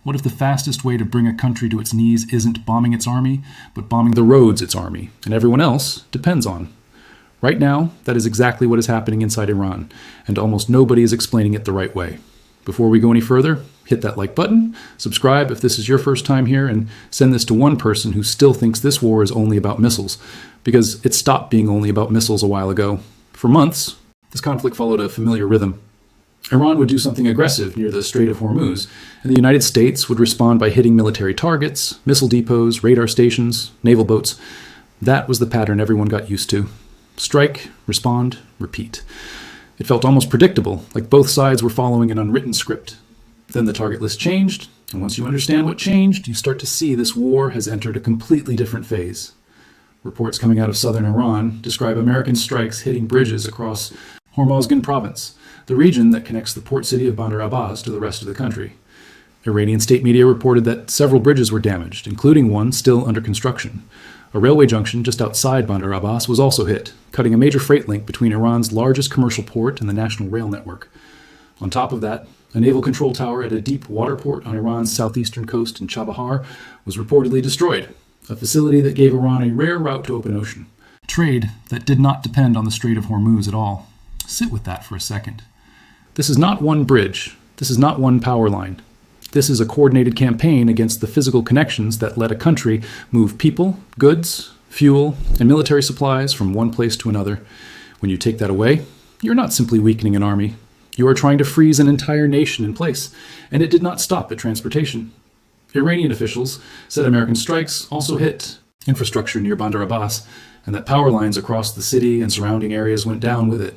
What if the fastest way to bring a country to its knees isn't bombing its army, but bombing the roads its army and everyone else depends on? Right now, that is exactly what is happening inside Iran, and almost nobody is explaining it the right way. Before we go any further, hit that like button, subscribe if this is your first time here, and send this to one person who still thinks this war is only about missiles, because it stopped being only about missiles a while ago. For months, this conflict followed a familiar rhythm. Iran would do something aggressive near the Strait of Hormuz, and the United States would respond by hitting military targets, missile depots, radar stations, naval boats. That was the pattern everyone got used to. Strike, respond, repeat. It felt almost predictable, like both sides were following an unwritten script. Then the target list changed, and once you understand what changed, you start to see this war has entered a completely different phase. Reports coming out of southern Iran describe American strikes hitting bridges across Hormozgan province, the region that connects the port city of Bandar Abbas to the rest of the country. Iranian state media reported that several bridges were damaged, including one still under construction. A railway junction just outside Bandar Abbas was also hit, cutting a major freight link between Iran's largest commercial port and the national rail network. On top of that, a naval control tower at a deep water port on Iran's southeastern coast in Chabahar was reportedly destroyed, a facility that gave Iran a rare route to open ocean. Trade that did not depend on the Strait of Hormuz at all. Sit with that for a second. This is not one bridge. This is not one power line. This is a coordinated campaign against the physical connections that let a country move people, goods, fuel, and military supplies from one place to another. When you take that away, you're not simply weakening an army. You are trying to freeze an entire nation in place, and it did not stop at transportation. Iranian officials said American strikes also hit infrastructure near Bandar Abbas, and that power lines across the city and surrounding areas went down with it.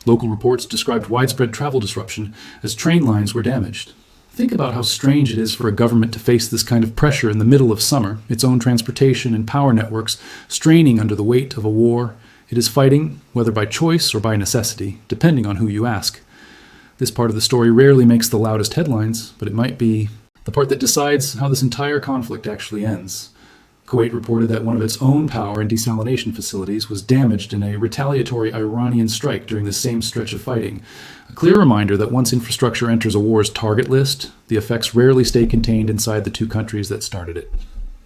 Local reports described widespread travel disruption as train lines were damaged. Think about how strange it is for a government to face this kind of pressure in the middle of summer, its own transportation and power networks straining under the weight of a war it is fighting, whether by choice or by necessity, depending on who you ask. This part of the story rarely makes the loudest headlines, but it might be the part that decides how this entire conflict actually ends. Kuwait reported that one of its own power and desalination facilities was damaged in a retaliatory Iranian strike during the same stretch of fighting. A clear reminder that once infrastructure enters a war's target list, the effects rarely stay contained inside the two countries that started it.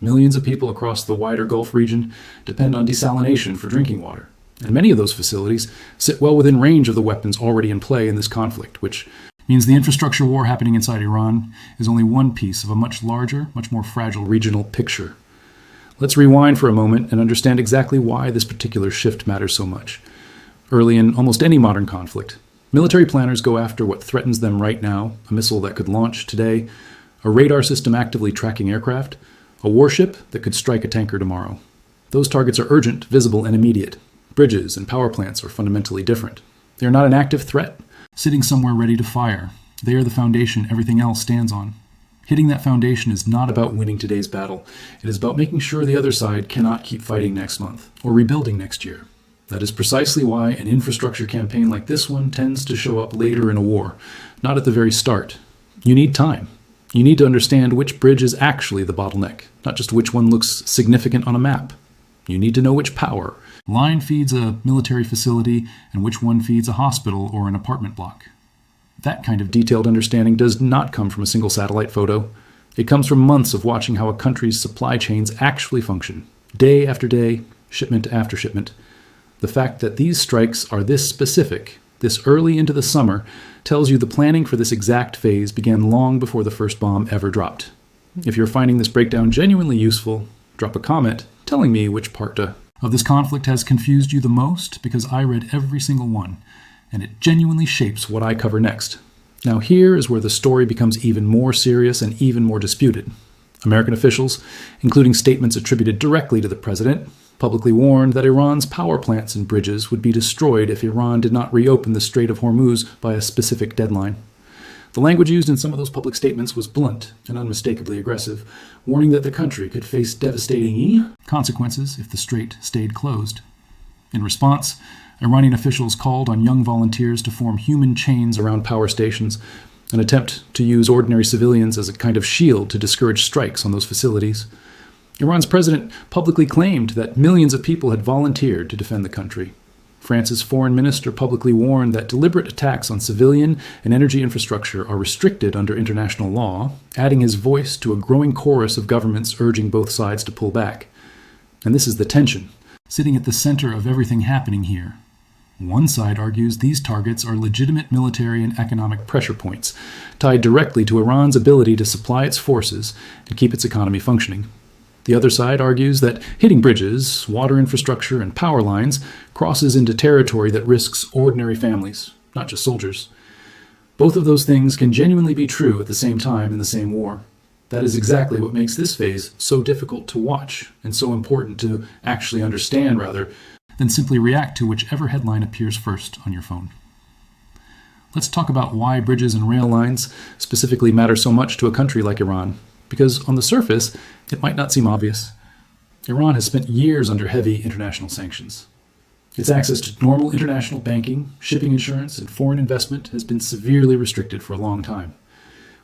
Millions of people across the wider Gulf region depend on desalination for drinking water, and many of those facilities sit well within range of the weapons already in play in this conflict, which means the infrastructure war happening inside Iran is only one piece of a much larger, much more fragile regional picture. Let's rewind for a moment and understand exactly why this particular shift matters so much. Early in almost any modern conflict, military planners go after what threatens them right now, a missile that could launch today, a radar system actively tracking aircraft, a warship that could strike a tanker tomorrow. Those targets are urgent, visible, and immediate. Bridges and power plants are fundamentally different. They are not an active threat, sitting somewhere ready to fire. They are the foundation everything else stands on. Hitting that foundation is not about winning today's battle. It is about making sure the other side cannot keep fighting next month or rebuilding next year. That is precisely why an infrastructure campaign like this one tends to show up later in a war, not at the very start. You need time. You need to understand which bridge is actually the bottleneck, not just which one looks significant on a map. You need to know which power line feeds a military facility and which one feeds a hospital or an apartment block. That kind of detailed understanding does not come from a single satellite photo. It comes from months of watching how a country's supply chains actually function, day after day, shipment after shipment. The fact that these strikes are this specific, this early into the summer, tells you the planning for this exact phase began long before the first bomb ever dropped. If you're finding this breakdown genuinely useful, drop a comment telling me which part of this conflict has confused you the most, because I read every single one, and it genuinely shapes what I cover next. Now here is where the story becomes even more serious and even more disputed. American officials, including statements attributed directly to the president, publicly warned that Iran's power plants and bridges would be destroyed if Iran did not reopen the Strait of Hormuz by a specific deadline. The language used in some of those public statements was blunt and unmistakably aggressive, warning that the country could face devastating consequences if the strait stayed closed. In response, Iranian officials called on young volunteers to form human chains around power stations, an attempt to use ordinary civilians as a kind of shield to discourage strikes on those facilities. Iran's president publicly claimed that millions of people had volunteered to defend the country. France's foreign minister publicly warned that deliberate attacks on civilian and energy infrastructure are restricted under international law, adding his voice to a growing chorus of governments urging both sides to pull back. And this is the tension, sitting at the center of everything happening here. One side argues these targets are legitimate military and economic pressure points, tied directly to Iran's ability to supply its forces and keep its economy functioning. The other side argues that hitting bridges, water infrastructure, and power lines crosses into territory that risks ordinary families, not just soldiers. Both of those things can genuinely be true at the same time in the same war. That is exactly what makes this phase so difficult to watch and so important to actually understand rather than simply react to whichever headline appears first on your phone. Let's talk about why bridges and rail lines specifically matter so much to a country like Iran. Because on the surface, it might not seem obvious. Iran has spent years under heavy international sanctions. Its access to normal international banking, shipping insurance, and foreign investment has been severely restricted for a long time.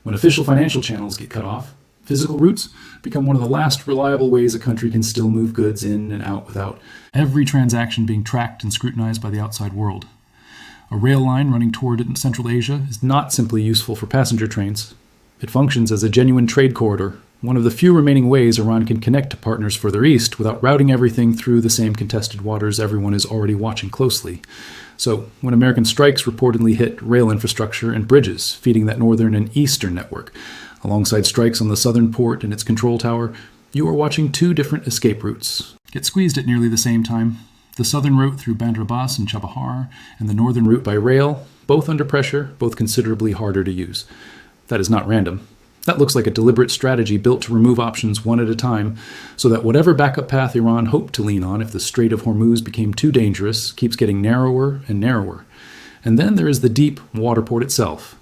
When official financial channels get cut off, physical routes become one of the last reliable ways a country can still move goods in and out without every transaction being tracked and scrutinized by the outside world. A rail line running toward Central Asia is not simply useful for passenger trains. It functions as a genuine trade corridor, one of the few remaining ways Iran can connect to partners further east without routing everything through the same contested waters everyone is already watching closely. So, when American strikes reportedly hit rail infrastructure and bridges feeding that northern and eastern network, alongside strikes on the southern port and its control tower, you are watching two different escape routes get squeezed at nearly the same time. The southern route through Bandar Abbas and Chabahar, and the northern route by rail, both under pressure, both considerably harder to use. That is not random. That looks like a deliberate strategy built to remove options one at a time, so that whatever backup path Iran hoped to lean on if the Strait of Hormuz became too dangerous keeps getting narrower and narrower. And then there is the deep waterport itself.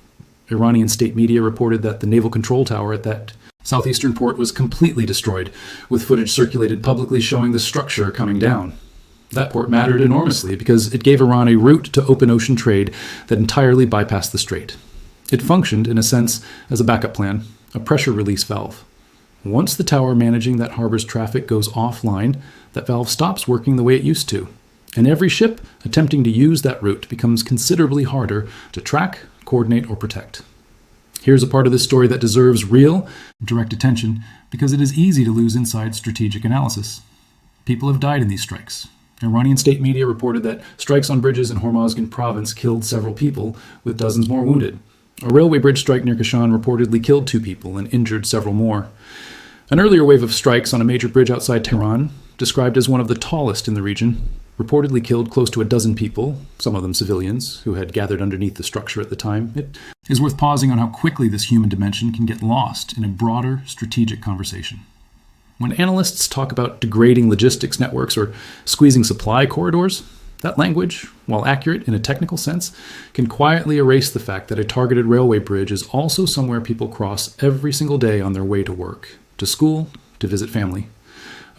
Iranian state media reported that the naval control tower at that southeastern port was completely destroyed, with footage circulated publicly showing the structure coming down. That port mattered enormously because it gave Iran a route to open ocean trade that entirely bypassed the strait. It functioned, in a sense, as a backup plan, a pressure release valve. Once the tower managing that harbor's traffic goes offline, that valve stops working the way it used to, and every ship attempting to use that route becomes considerably harder to track, coordinate, or protect. Here's a part of this story that deserves real, direct attention because it is easy to lose inside strategic analysis. People have died in these strikes. Iranian state media reported that strikes on bridges in Hormozgan province killed several people, with dozens more wounded. A railway bridge strike near Kashan reportedly killed 2 people and injured several more. An earlier wave of strikes on a major bridge outside Tehran, described as one of the tallest in the region, reportedly killed close to a dozen people, some of them civilians, who had gathered underneath the structure at the time. It is worth pausing on how quickly this human dimension can get lost in a broader strategic conversation. When analysts talk about degrading logistics networks or squeezing supply corridors, that language, while accurate in a technical sense, can quietly erase the fact that a targeted railway bridge is also somewhere people cross every single day on their way to work, to school, to visit family.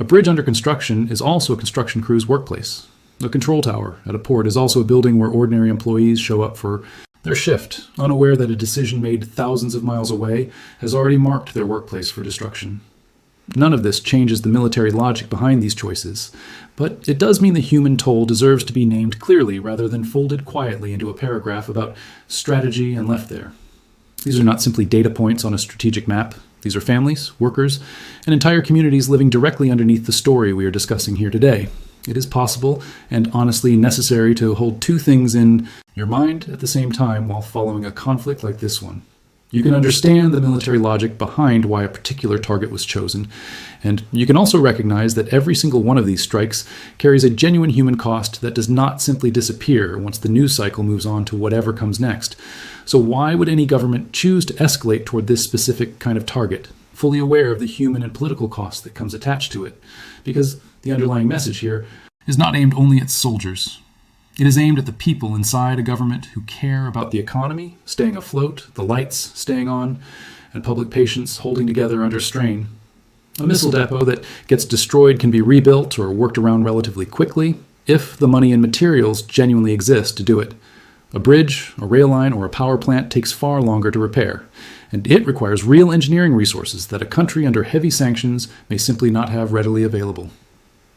A bridge under construction is also a construction crew's workplace. A control tower at a port is also a building where ordinary employees show up for their shift, unaware that a decision made thousands of miles away has already marked their workplace for destruction. None of this changes the military logic behind these choices, but it does mean the human toll deserves to be named clearly rather than folded quietly into a paragraph about strategy and left there. These are not simply data points on a strategic map. These are families, workers, and entire communities living directly underneath the story we are discussing here today. It is possible and honestly necessary to hold two things in your mind at the same time while following a conflict like this one. You can understand the military logic behind why a particular target was chosen, and you can also recognize that every single one of these strikes carries a genuine human cost that does not simply disappear once the news cycle moves on to whatever comes next. So why would any government choose to escalate toward this specific kind of target, fully aware of the human and political cost that comes attached to it? Because the underlying message here is not aimed only at soldiers. It is aimed at the people inside a government who care about the economy staying afloat, the lights staying on, and public patience holding together under strain. A missile depot that gets destroyed can be rebuilt or worked around relatively quickly if the money and materials genuinely exist to do it. A bridge, a rail line, or a power plant takes far longer to repair, and it requires real engineering resources that a country under heavy sanctions may simply not have readily available.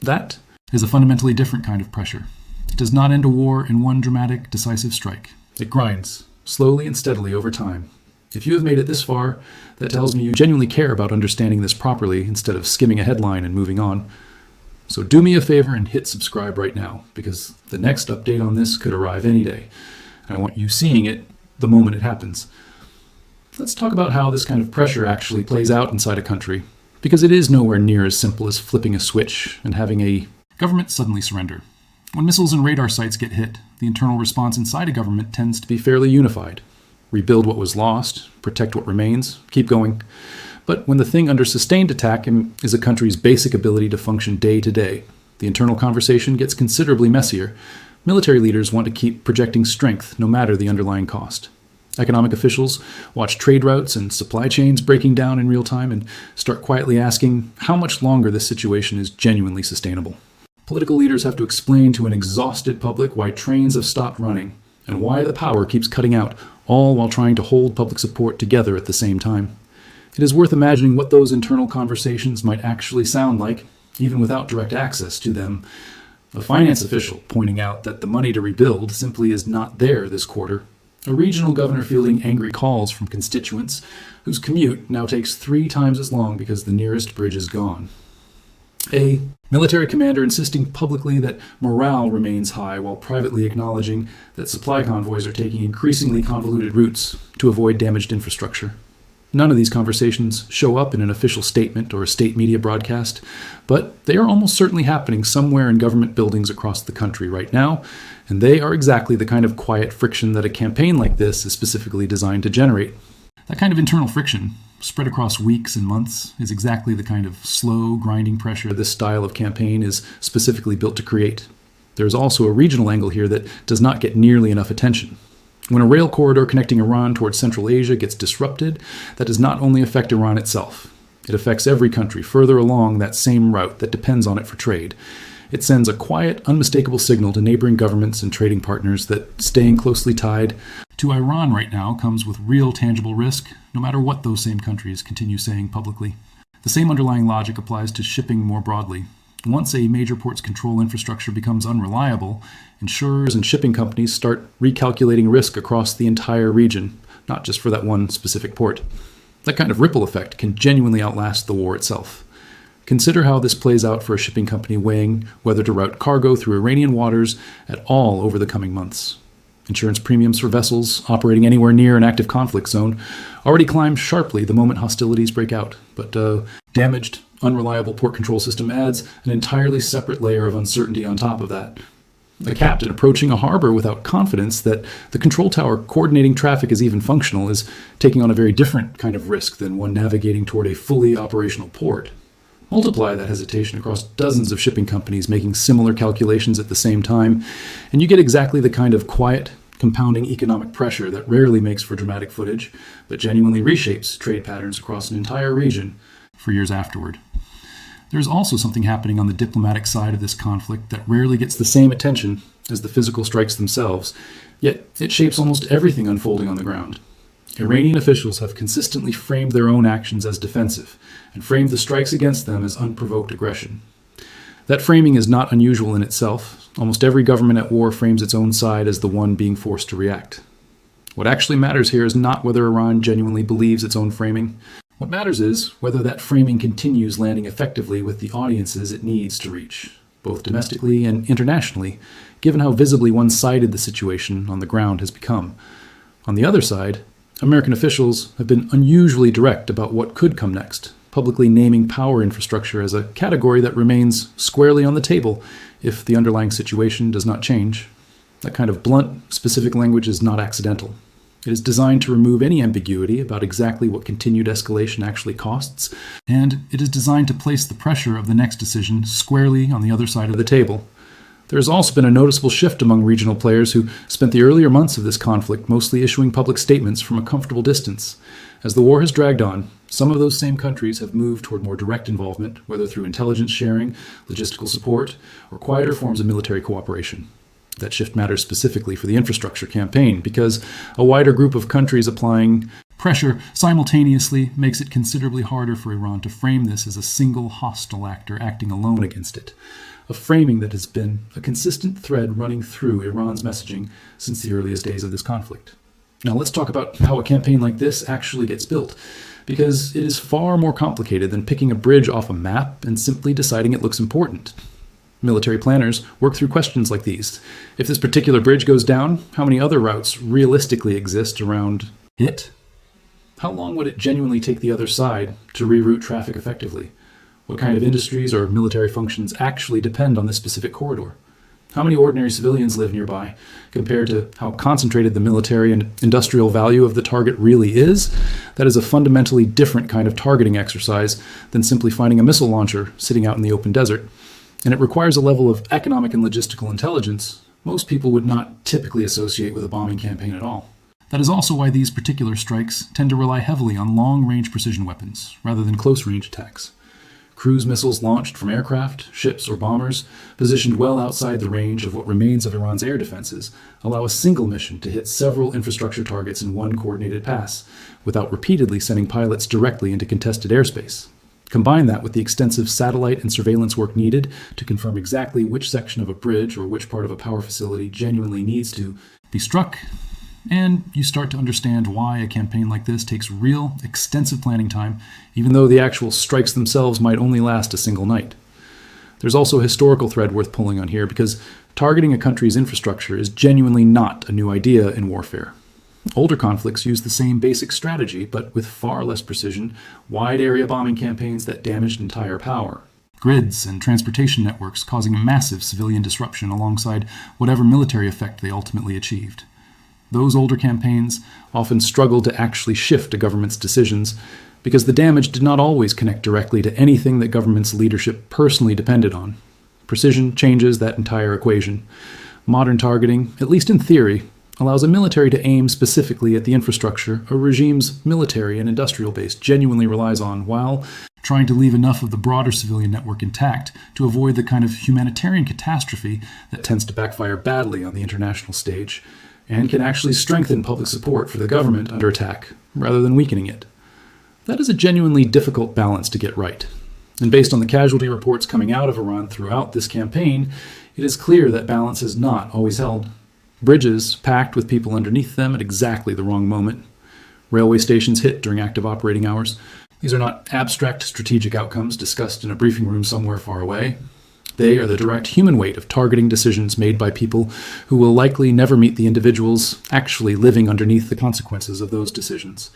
That is a fundamentally different kind of pressure. It does not end a war in one dramatic, decisive strike. It grinds, slowly and steadily over time. If you have made it this far, that tells me you genuinely care about understanding this properly instead of skimming a headline and moving on. So do me a favor and hit subscribe right now, because the next update on this could arrive any day. I want you seeing it the moment it happens. Let's talk about how this kind of pressure actually plays out inside a country, because it is nowhere near as simple as flipping a switch and having a government suddenly surrender. When missiles and radar sites get hit, the internal response inside a government tends to be fairly unified. Rebuild what was lost, protect what remains, keep going. But when the thing under sustained attack is a country's basic ability to function day to day, the internal conversation gets considerably messier. Military leaders want to keep projecting strength no matter the underlying cost. Economic officials watch trade routes and supply chains breaking down in real time and start quietly asking how much longer this situation is genuinely sustainable. Political leaders have to explain to an exhausted public why trains have stopped running and why the power keeps cutting out, all while trying to hold public support together at the same time. It is worth imagining what those internal conversations might actually sound like, even without direct access to them. A finance official pointing out that the money to rebuild simply is not there this quarter. A regional governor fielding angry calls from constituents whose commute now takes 3 times as long because the nearest bridge is gone. A military commander insisting publicly that morale remains high while privately acknowledging that supply convoys are taking increasingly convoluted routes to avoid damaged infrastructure. None of these conversations show up in an official statement or a state media broadcast, but they are almost certainly happening somewhere in government buildings across the country right now, and they are exactly the kind of quiet friction that a campaign like this is specifically designed to generate. That kind of internal friction, spread across weeks and months, is exactly the kind of slow, grinding pressure this style of campaign is specifically built to create. There is also a regional angle here that does not get nearly enough attention. When a rail corridor connecting Iran towards Central Asia gets disrupted, that does not only affect Iran itself. It affects every country further along that same route that depends on it for trade. It sends a quiet, unmistakable signal to neighboring governments and trading partners that staying closely tied to Iran right now comes with real tangible risk, no matter what those same countries continue saying publicly. The same underlying logic applies to shipping more broadly. Once a major port's control infrastructure becomes unreliable, insurers and shipping companies start recalculating risk across the entire region, not just for that one specific port. That kind of ripple effect can genuinely outlast the war itself. Consider how this plays out for a shipping company weighing whether to route cargo through Iranian waters at all over the coming months. Insurance premiums for vessels operating anywhere near an active conflict zone already climb sharply the moment hostilities break out, but damaged, unreliable port control system adds an entirely separate layer of uncertainty on top of that. A captain approaching a harbor without confidence that the control tower coordinating traffic is even functional is taking on a very different kind of risk than one navigating toward a fully operational port. Multiply that hesitation across dozens of shipping companies making similar calculations at the same time, and you get exactly the kind of quiet, compounding economic pressure that rarely makes for dramatic footage, but genuinely reshapes trade patterns across an entire region for years afterward. There's also something happening on the diplomatic side of this conflict that rarely gets the same attention as the physical strikes themselves, yet it shapes almost everything unfolding on the ground. Iranian officials have consistently framed their own actions as defensive and framed the strikes against them as unprovoked aggression. That framing is not unusual in itself. Almost every government at war frames its own side as the one being forced to react. What actually matters here is not whether Iran genuinely believes its own framing. What matters is whether that framing continues landing effectively with the audiences it needs to reach, both domestically and internationally, given how visibly one-sided the situation on the ground has become. On the other side, American officials have been unusually direct about what could come next, publicly naming power infrastructure as a category that remains squarely on the table if the underlying situation does not change. That kind of blunt, specific language is not accidental. It is designed to remove any ambiguity about exactly what continued escalation actually costs, and it is designed to place the pressure of the next decision squarely on the other side of the table. There has also been a noticeable shift among regional players who spent the earlier months of this conflict mostly issuing public statements from a comfortable distance. As the war has dragged on, some of those same countries have moved toward more direct involvement, whether through intelligence sharing, logistical support, or quieter forms of military cooperation. That shift matters specifically for the infrastructure campaign because a wider group of countries applying pressure simultaneously makes it considerably harder for Iran to frame this as a single hostile actor acting alone against it. a framing that has been a consistent thread running through Iran's messaging since the earliest days of this conflict. Now let's talk about how a campaign like this actually gets built, because it is far more complicated than picking a bridge off a map and simply deciding it looks important. Military planners work through questions like these. If this particular bridge goes down, how many other routes realistically exist around it? How long would it genuinely take the other side to reroute traffic effectively? What kind of industries or military functions actually depend on this specific corridor? How many ordinary civilians live nearby, compared to how concentrated the military and industrial value of the target really is? That is a fundamentally different kind of targeting exercise than simply finding a missile launcher sitting out in the open desert. And it requires a level of economic and logistical intelligence most people would not typically associate with a bombing campaign at all. That is also why these particular strikes tend to rely heavily on long-range precision weapons, rather than close-range attacks. Cruise missiles launched from aircraft, ships, or bombers, positioned well outside the range of what remains of Iran's air defenses, allow a single mission to hit several infrastructure targets in one coordinated pass, without repeatedly sending pilots directly into contested airspace. Combine that with the extensive satellite and surveillance work needed to confirm exactly which section of a bridge or which part of a power facility genuinely needs to be struck, and you start to understand why a campaign like this takes real, extensive planning time, even though the actual strikes themselves might only last a single night. There's also a historical thread worth pulling on here, because targeting a country's infrastructure is genuinely not a new idea in warfare. Older conflicts use the same basic strategy, but with far less precision, wide-area bombing campaigns that damaged entire power. Grids and transportation networks causing massive civilian disruption alongside whatever military effect they ultimately achieved. Those older campaigns often struggled to actually shift a government's decisions because the damage did not always connect directly to anything that government's leadership personally depended on. Precision changes that entire equation. Modern targeting, at least in theory, allows a military to aim specifically at the infrastructure a regime's military and industrial base genuinely relies on, while trying to leave enough of the broader civilian network intact to avoid the kind of humanitarian catastrophe that tends to backfire badly on the international stage, and can actually strengthen public support for the government under attack, rather than weakening it. That is a genuinely difficult balance to get right. And based on the casualty reports coming out of Iran throughout this campaign, it is clear that balance is not always held. Bridges packed with people underneath them at exactly the wrong moment. Railway stations hit during active operating hours. These are not abstract strategic outcomes discussed in a briefing room somewhere far away. They are the direct human weight of targeting decisions made by people who will likely never meet the individuals actually living underneath the consequences of those decisions.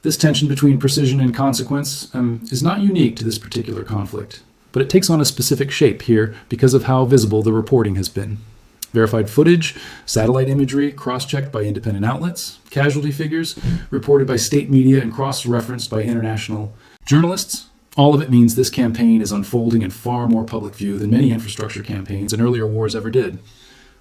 This tension between precision and consequence is not unique to this particular conflict, but it takes on a specific shape here because of how visible the reporting has been. Verified footage, satellite imagery cross-checked by independent outlets, casualty figures reported by state media and cross-referenced by international journalists. All of it means this campaign is unfolding in far more public view than many infrastructure campaigns in earlier wars ever did.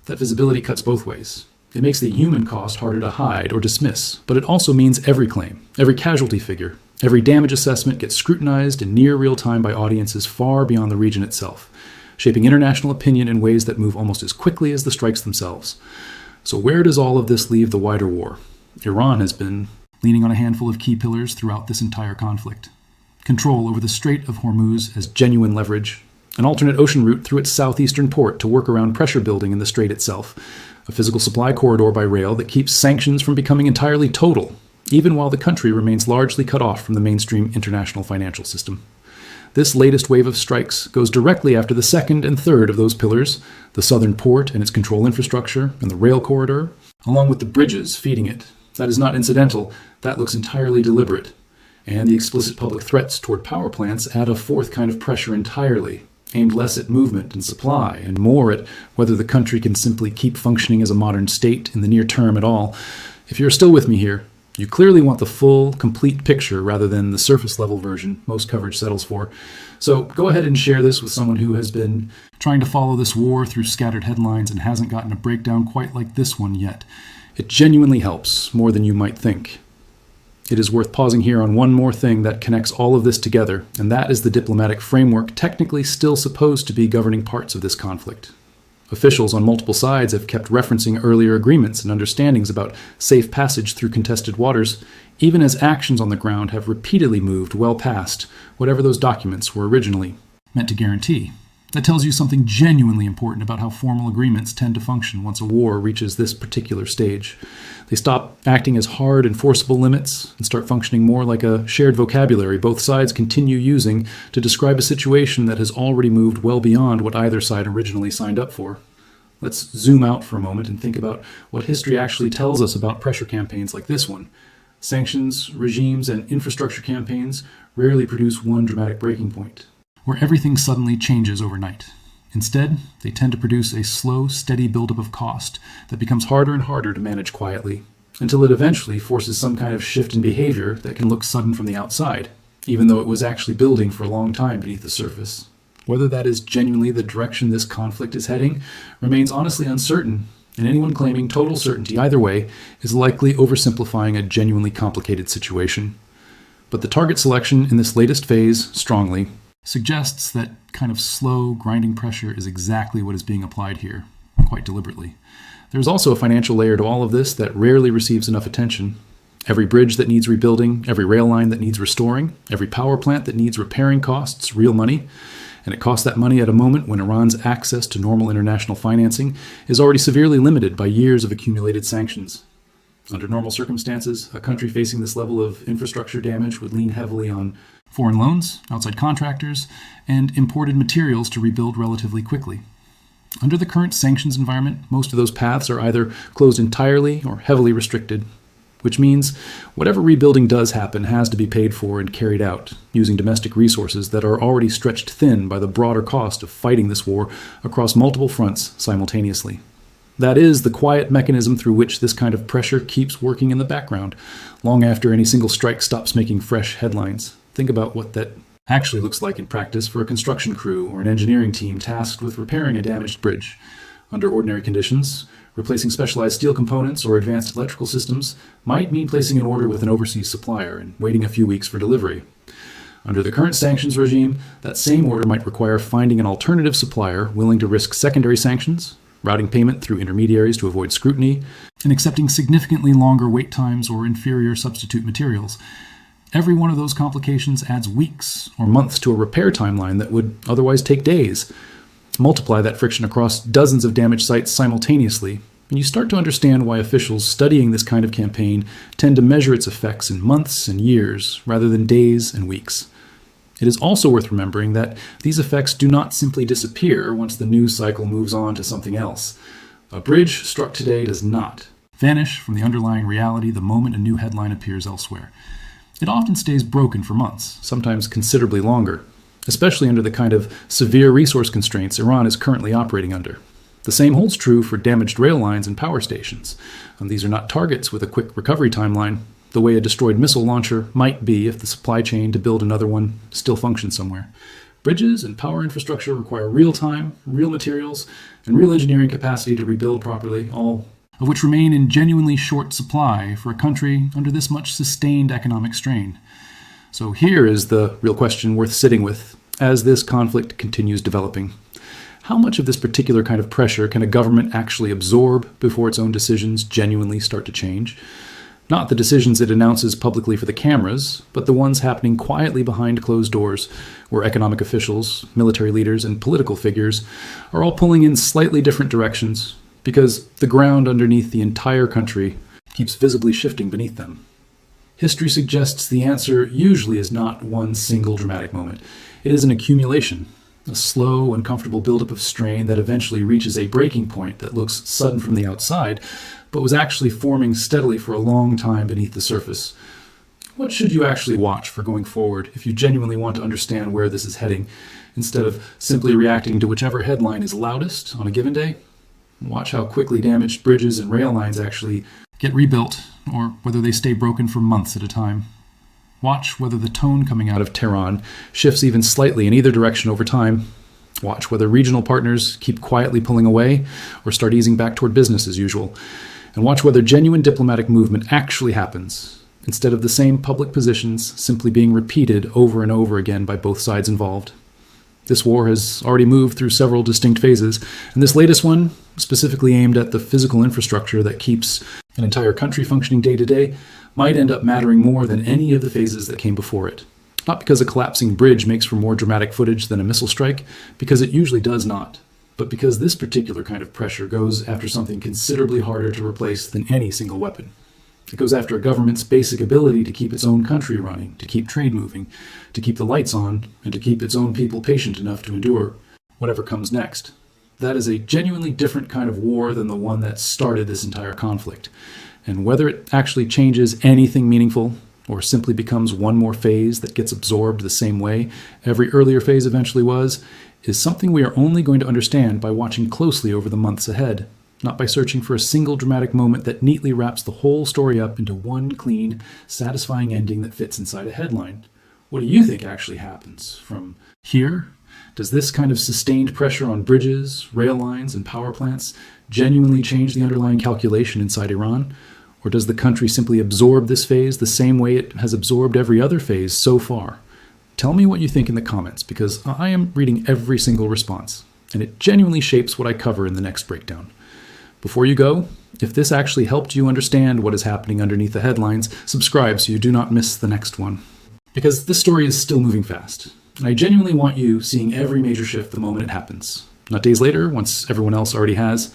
That visibility cuts both ways. It makes the human cost harder to hide or dismiss, but it also means every claim, every casualty figure, every damage assessment gets scrutinized in near real time by audiences far beyond the region itself, shaping international opinion in ways that move almost as quickly as the strikes themselves. So where does all of this leave the wider war? Iran has been leaning on a handful of key pillars throughout this entire conflict. Control over the Strait of Hormuz as genuine leverage, an alternate ocean route through its southeastern port to work around pressure building in the strait itself, a physical supply corridor by rail that keeps sanctions from becoming entirely total, even while the country remains largely cut off from the mainstream international financial system. This latest wave of strikes goes directly after the second and third of those pillars, the southern port and its control infrastructure, and the rail corridor, along with the bridges feeding it. That is not incidental, that looks entirely deliberate. And the explicit public threats toward power plants add a fourth kind of pressure entirely, aimed less at movement and supply, and more at whether the country can simply keep functioning as a modern state in the near term at all. If you're still with me here, you clearly want the full, complete picture rather than the surface-level version most coverage settles for. So go ahead and share this with someone who has been trying to follow this war through scattered headlines and hasn't gotten a breakdown quite like this one yet. It genuinely helps, more than you might think. It is worth pausing here on one more thing that connects all of this together, and that is the diplomatic framework technically still supposed to be governing parts of this conflict. Officials on multiple sides have kept referencing earlier agreements and understandings about safe passage through contested waters, even as actions on the ground have repeatedly moved well past whatever those documents were originally meant to guarantee. That tells you something genuinely important about how formal agreements tend to function once a war reaches this particular stage. They stop acting as hard enforceable limits and start functioning more like a shared vocabulary both sides continue using to describe a situation that has already moved well beyond what either side originally signed up for. Let's zoom out for a moment and think about what history actually tells us about pressure campaigns like this one. Sanctions, regimes, and infrastructure campaigns rarely produce one dramatic breaking point, where everything suddenly changes overnight. Instead, they tend to produce a slow, steady buildup of cost that becomes harder and harder to manage quietly, until it eventually forces some kind of shift in behavior that can look sudden from the outside, even though it was actually building for a long time beneath the surface. Whether that is genuinely the direction this conflict is heading remains honestly uncertain, and anyone claiming total certainty either way is likely oversimplifying a genuinely complicated situation. But the target selection in this latest phase strongly suggests that kind of slow, grinding pressure is exactly what is being applied here, quite deliberately. There's also a financial layer to all of this that rarely receives enough attention. Every bridge that needs rebuilding, every rail line that needs restoring, every power plant that needs repairing costs real money, and it costs that money at a moment when Iran's access to normal international financing is already severely limited by years of accumulated sanctions. Under normal circumstances, a country facing this level of infrastructure damage would lean heavily on foreign loans, outside contractors, and imported materials to rebuild relatively quickly. Under the current sanctions environment, most of those paths are either closed entirely or heavily restricted, which means whatever rebuilding does happen has to be paid for and carried out using domestic resources that are already stretched thin by the broader cost of fighting this war across multiple fronts simultaneously. That is the quiet mechanism through which this kind of pressure keeps working in the background, long after any single strike stops making fresh headlines. Think about what that actually looks like in practice for a construction crew or an engineering team tasked with repairing a damaged bridge. Under ordinary conditions, replacing specialized steel components or advanced electrical systems might mean placing an order with an overseas supplier and waiting a few weeks for delivery. Under the current sanctions regime, that same order might require finding an alternative supplier willing to risk secondary sanctions, routing payment through intermediaries to avoid scrutiny, and accepting significantly longer wait times or inferior substitute materials. Every one of those complications adds weeks or months to a repair timeline that would otherwise take days. Multiply that friction across dozens of damaged sites simultaneously, and you start to understand why officials studying this kind of campaign tend to measure its effects in months and years rather than days and weeks. It is also worth remembering that these effects do not simply disappear once the news cycle moves on to something else. A bridge struck today does not vanish from the underlying reality the moment a new headline appears elsewhere. It often stays broken for months, sometimes considerably longer, especially under the kind of severe resource constraints Iran is currently operating under. The same holds true for damaged rail lines and power stations. These are not targets with a quick recovery timeline, the way a destroyed missile launcher might be if the supply chain to build another one still functions somewhere. Bridges and power infrastructure require real time, real materials, and real engineering capacity to rebuild properly, all of which remain in genuinely short supply for a country under this much sustained economic strain. So here is the real question worth sitting with as this conflict continues developing. How much of this particular kind of pressure can a government actually absorb before its own decisions genuinely start to change? Not the decisions it announces publicly for the cameras, but the ones happening quietly behind closed doors, where economic officials, military leaders, and political figures are all pulling in slightly different directions, because the ground underneath the entire country keeps visibly shifting beneath them. History suggests the answer usually is not one single dramatic moment. It is an accumulation, a slow, uncomfortable buildup of strain that eventually reaches a breaking point that looks sudden from the outside, but was actually forming steadily for a long time beneath the surface. What should you actually watch for going forward if you genuinely want to understand where this is heading, instead of simply reacting to whichever headline is loudest on a given day? Watch how quickly damaged bridges and rail lines actually get rebuilt, or whether they stay broken for months at a time. Watch whether the tone coming out of Tehran shifts even slightly in either direction over time. Watch whether regional partners keep quietly pulling away or start easing back toward business as usual. And watch whether genuine diplomatic movement actually happens, instead of the same public positions simply being repeated over and over again by both sides involved. This war has already moved through several distinct phases, and this latest one, specifically aimed at the physical infrastructure that keeps an entire country functioning day to day, might end up mattering more than any of the phases that came before it. Not because a collapsing bridge makes for more dramatic footage than a missile strike, because it usually does not, but because this particular kind of pressure goes after something considerably harder to replace than any single weapon. It goes after a government's basic ability to keep its own country running, to keep trade moving, to keep the lights on, and to keep its own people patient enough to endure whatever comes next. That is a genuinely different kind of war than the one that started this entire conflict. And whether it actually changes anything meaningful, or simply becomes one more phase that gets absorbed the same way every earlier phase eventually was, is something we are only going to understand by watching closely over the months ahead, not by searching for a single dramatic moment that neatly wraps the whole story up into one clean, satisfying ending that fits inside a headline. What do you think actually happens from here? Does this kind of sustained pressure on bridges, rail lines, and power plants genuinely change the underlying calculation inside Iran? Or does the country simply absorb this phase the same way it has absorbed every other phase so far? Tell me what you think in the comments, because I am reading every single response, and it genuinely shapes what I cover in the next breakdown. Before you go, if this actually helped you understand what is happening underneath the headlines, subscribe so you do not miss the next one. Because this story is still moving fast, and I genuinely want you seeing every major shift the moment it happens, not days later, once everyone else already has.